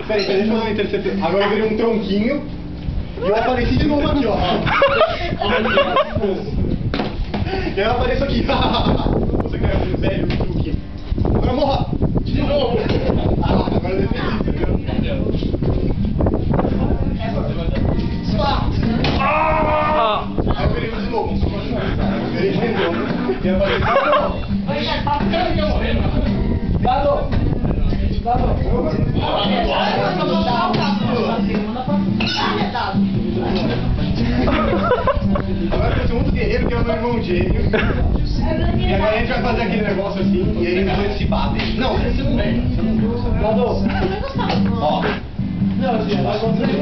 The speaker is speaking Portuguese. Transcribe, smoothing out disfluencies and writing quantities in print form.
Peraí, deixa eu dar uma interceptação. Agora eu virei um tronquinho e eu apareci de novo aqui, ó. E aí eu apareço aqui. Você caiu velho truque. Agora morra! De novo! Agora eu defendi, entendeu? Aí eu virei de novo. Eu virei de novo. E eu apareci de novo. Agora eu sou muito guerreiro, que é o meu irmão gêmeo. E agora a gente vai fazer aquele negócio assim, e aí eles dois se batem. Não, você não vem. Ó. Não, assim, vai conseguir.